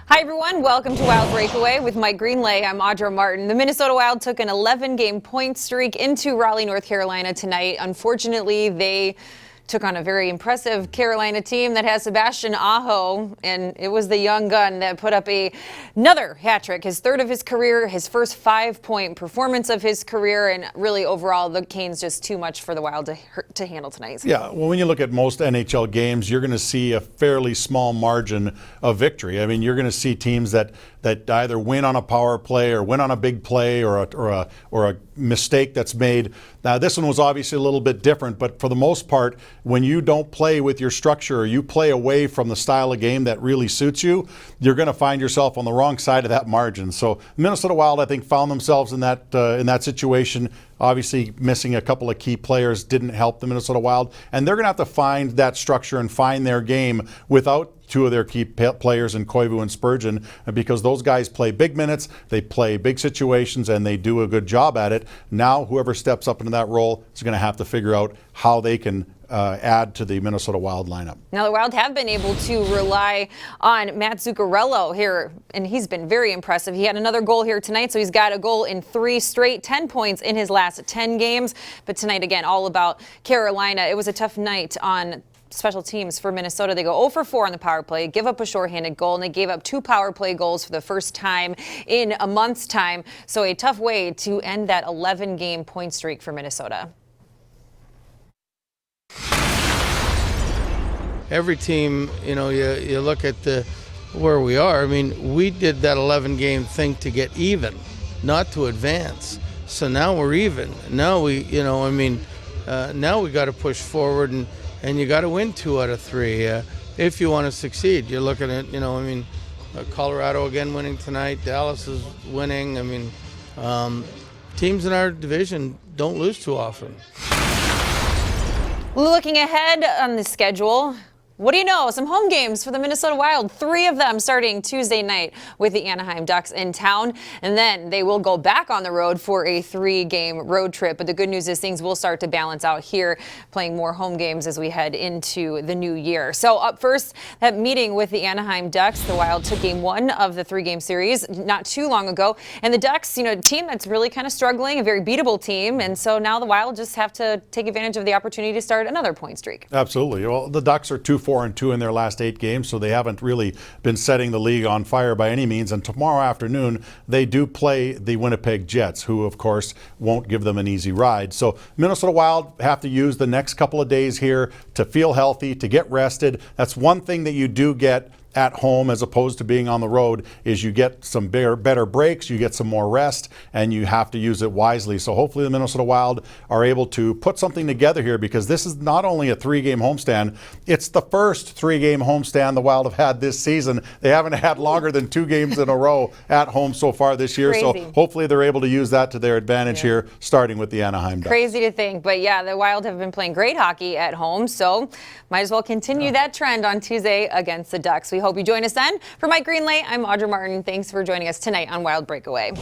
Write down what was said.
Hi, everyone. Welcome to Wild Breakaway with Mike Greenlay. I'm Audra Martin. The Minnesota Wild took an 11-game point streak into Raleigh, North Carolina tonight. Unfortunately, they took on a very impressive Carolina team that has Sebastian Aho, and it was the young gun that put up another hat trick, his third of his career, his first 5-point performance of his career, and really overall the Canes just too much for the Wild to handle tonight. Yeah, well, when you look at most NHL games, you're going to see a fairly small margin of victory. I mean, you're going to see teams that either win on a power play or win on a big play or a mistake that's made. Now, this one was obviously a little bit different, but for the most part, when you don't play with your structure or you play away from the style of game that really suits you, you're going to find yourself on the wrong side of that margin. So Minnesota Wild, I think, found themselves in that situation. Obviously, missing a couple of key players didn't help the Minnesota Wild, and they're going to have to find that structure and find their game without two of their key players in Koivu and Spurgeon, because those guys play big minutes, they play big situations, and they do a good job at it. Now, whoever steps up into that role is going to have to figure out how they can add to the Minnesota Wild lineup. Now, the Wild have been able to rely on Matt Zuccarello here, and he's been very impressive. He had another goal here tonight, so he's got a goal in 3 straight, 10 points in his last 10 games. But tonight, again, all about Carolina. It was a tough night on special teams for Minnesota. They go 0 for 4 on the power play, give up a shorthanded goal, and they gave up 2 power play goals for the first time in a month's time. So a tough way to end that 11-game point streak for Minnesota. Every team, you look at where we are. I mean, we did that 11-game thing to get even, not to advance. So now we're even. Now now we got to push forward and you got to win 2 out of 3 if you want to succeed. You're looking at, Colorado again winning tonight. Dallas is winning. I mean, teams in our division don't lose too often. Looking ahead on the schedule, what do you know? Some home games for the Minnesota Wild, 3 of them starting Tuesday night with the Anaheim Ducks in town. And then they will go back on the road for a 3-game road trip. But the good news is things will start to balance out here, playing more home games as we head into the new year. So up first, that meeting with the Anaheim Ducks. The Wild took game 1 of the 3-game series not too long ago. And the Ducks, a team that's really kind of struggling, a very beatable team. And so now the Wild just have to take advantage of the opportunity to start another point streak. Absolutely. Well, the Ducks are 2-4-2 in their last 8 games, so they haven't really been setting the league on fire by any means. And tomorrow afternoon, they do play the Winnipeg Jets, who, of course, won't give them an easy ride. So Minnesota Wild have to use the next couple of days here to feel healthy, to get rested. That's one thing that you do get at home as opposed to being on the road, is you get some better breaks, you get some more rest, and you have to use it wisely. So hopefully the Minnesota Wild are able to put something together here, because this is not only a 3-game homestand, it's the first 3-game homestand the Wild have had this season. They haven't had longer than 2 games in a row at home so far this year. Crazy. So hopefully they're able to use that to their advantage here, starting with the Anaheim Ducks. Crazy to think, but yeah, the Wild have been playing great hockey at home, so might as well continue that trend on Tuesday against the Ducks. We hope you join us then. For Mike Greenlay, I'm Audra Martin. Thanks for joining us tonight on Wild Breakaway.